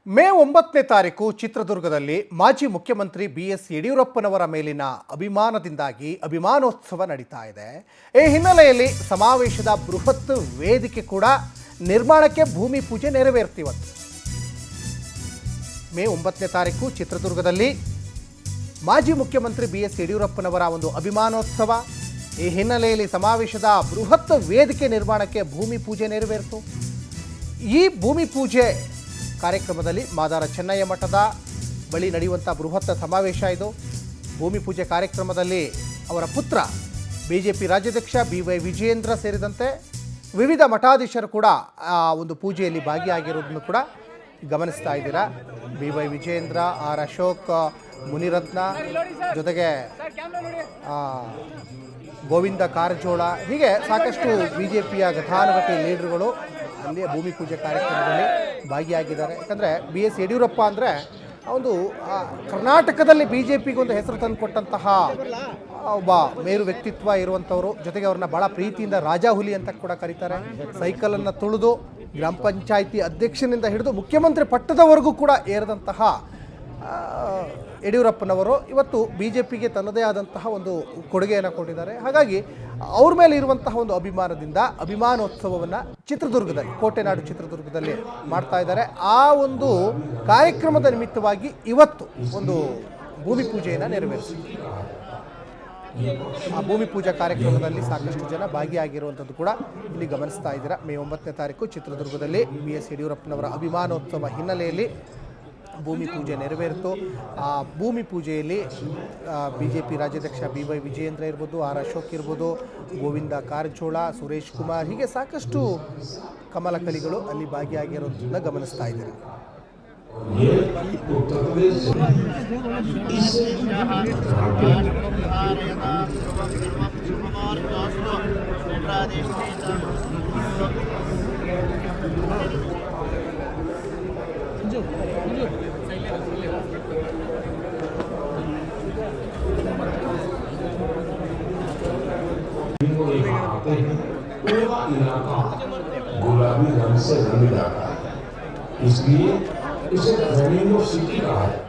ಮೇ 9ನೇ ತಾರೀಕು ಚಿತ್ರದುರ್ಗದಲ್ಲಿ ಮಾಜಿ ಮುಖ್ಯಮಂತ್ರಿ BS ಯಡಿಯೂರಪ್ಪನವರ ಮೇಲಿನ ಅಭಿಮಾನದಿಂದಾಗಿ ಅಭಿಮಾನೋತ್ಸವ ನಡೀತಾ ಇದೆ. ಈ ಹಿನ್ನೆಲೆಯಲ್ಲಿ ಸಮಾವೇಶದ ಬೃಹತ್ ವೇದಿಕೆ ಕೂಡ ನಿರ್ಮಾಣಕ್ಕೆ ಭೂಮಿ ಪೂಜೆ ನೆರವೇರ್ತಿವತ್ತು. ಮೇ 9ನೇ ತಾರೀಕು ಚಿತ್ರದುರ್ಗದಲ್ಲಿ ಮಾಜಿ ಮುಖ್ಯಮಂತ್ರಿ BS ಯಡಿಯೂರಪ್ಪನವರ ಒಂದು ಅಭಿಮಾನೋತ್ಸವ. ಈ ಹಿನ್ನೆಲೆಯಲ್ಲಿ ಸಮಾವೇಶದ ಬೃಹತ್ ವೇದಿಕೆ ನಿರ್ಮಾಣಕ್ಕೆ ಭೂಮಿ ಪೂಜೆ ನೆರವೇರಿತು. ಈ ಭೂಮಿ ಪೂಜೆ ಕಾರ್ಯಕ್ರಮದಲ್ಲಿ ಮಾದಾರ ಚೆನ್ನಯ್ಯ ಮಠದ ಬಳಿ ನಡೆಯುವಂಥ ಬೃಹತ್ ಸಮಾವೇಶ ಇದು. ಭೂಮಿ ಪೂಜೆ ಕಾರ್ಯಕ್ರಮದಲ್ಲಿ ಅವರ ಪುತ್ರ BJP ರಾಜ್ಯಾಧ್ಯಕ್ಷ BY ವಿಜಯೇಂದ್ರ ಸೇರಿದಂತೆ ವಿವಿಧ ಮಠಾಧೀಶರು ಕೂಡ ಒಂದು ಪೂಜೆಯಲ್ಲಿ ಭಾಗಿಯಾಗಿರೋದನ್ನು ಕೂಡ ಗಮನಿಸ್ತಾ ಇದ್ದೀರಾ. BY ವಿಜಯೇಂದ್ರ, ಆರ್ ಅಶೋಕ್, ಮುನಿರತ್ನ, ಜೊತೆಗೆ ಗೋವಿಂದ ಕಾರಜೋಳ, ಹೀಗೆ ಸಾಕಷ್ಟು BJPಯ ಘಟಾನುಘಟಿ ಲೀಡರ್ಗಳು ಅಲ್ಲಿ ಭೂಮಿ ಪೂಜೆ ಕಾರ್ಯಕ್ರಮದಲ್ಲಿ ಭಾಗಿಯಾಗಿದ್ದಾರೆ. ಯಾಕಂದರೆ BS ಯಡಿಯೂರಪ್ಪ ಅಂದರೆ ಒಂದು ಕರ್ನಾಟಕದಲ್ಲಿ BJPಗೆ ಒಂದು ಹೆಸರು ತಂದುಕೊಟ್ಟಂತಹ ಒಬ್ಬ ಮೇರು ವ್ಯಕ್ತಿತ್ವ ಇರುವಂಥವರು. ಜೊತೆಗೆ ಅವ್ರನ್ನ ಭಾಳ ಪ್ರೀತಿಯಿಂದ ರಾಜಾಹುಲಿ ಅಂತ ಕೂಡ ಕರೀತಾರೆ. ಸೈಕಲನ್ನು ತುಳಿದು ಗ್ರಾಮ ಪಂಚಾಯಿತಿ ಅಧ್ಯಕ್ಷನಿಂದ ಹಿಡಿದು ಮುಖ್ಯಮಂತ್ರಿ ಪಟ್ಟದವರೆಗೂ ಕೂಡ ಏರಿದಂತಹ ಯಡಿಯೂರಪ್ಪನವರು ಇವತ್ತು BJPಗೆ ತನ್ನದೇ ಆದಂತಹ ಒಂದು ಕೊಡುಗೆಯನ್ನು ಕೊಟ್ಟಿದ್ದಾರೆ. ಹಾಗಾಗಿ ಅವ್ರ ಮೇಲೆ ಇರುವಂತಹ ಒಂದು ಅಭಿಮಾನದಿಂದ ಅಭಿಮಾನೋತ್ಸವವನ್ನು ಚಿತ್ರದುರ್ಗದಲ್ಲಿ, ಕೋಟೆನಾಡು ಚಿತ್ರದುರ್ಗದಲ್ಲಿ ಮಾಡ್ತಾ ಇದ್ದಾರೆ. ಆ ಒಂದು ಕಾರ್ಯಕ್ರಮದ ನಿಮಿತ್ತವಾಗಿ ಇವತ್ತು ಒಂದು ಭೂಮಿ ಪೂಜೆಯನ್ನು ನೆರವೇರಿಸಿದ್ದಾರೆ. ಆ ಭೂಮಿ ಪೂಜಾ ಕಾರ್ಯಕ್ರಮದಲ್ಲಿ ಸಾಕಷ್ಟು ಜನ ಭಾಗಿಯಾಗಿರುವಂಥದ್ದು ಕೂಡ ಇಲ್ಲಿ ಗಮನಿಸ್ತಾ ಇದ್ದೀರಾ. ಮೇ 9ನೇ ತಾರೀಕು ಚಿತ್ರದುರ್ಗದಲ್ಲಿ BS ಯಡಿಯೂರಪ್ಪನವರ ಅಭಿಮಾನೋತ್ಸವ ಹಿನ್ನೆಲೆಯಲ್ಲಿ ಭೂಮಿ ಪೂಜೆ ನೆರವೇರಿತು. ಆ ಭೂಮಿ ಪೂಜೆಯಲ್ಲಿ BJP ರಾಜ್ಯಾಧ್ಯಕ್ಷ BY ವಿಜಯೇಂದ್ರ ಇರ್ಬೋದು, ಆರ್ ಅಶೋಕ್ ಇರ್ಬೋದು, ಗೋವಿಂದ ಕಾರಜೋಳ, ಸುರೇಶ್ ಕುಮಾರ್, ಹೀಗೆ ಸಾಕಷ್ಟು ಕಮಲಕಲಿಗಳು ಅಲ್ಲಿ ಭಾಗಿಯಾಗಿರೋದನ್ನ ಗಮನಿಸ್ತಾ ಇದ್ದೀರಾ. पूरा इलाका गुलाबी रंग से रंग जाता है, इसलिए इसे रेनिंगो सिटी कहा है.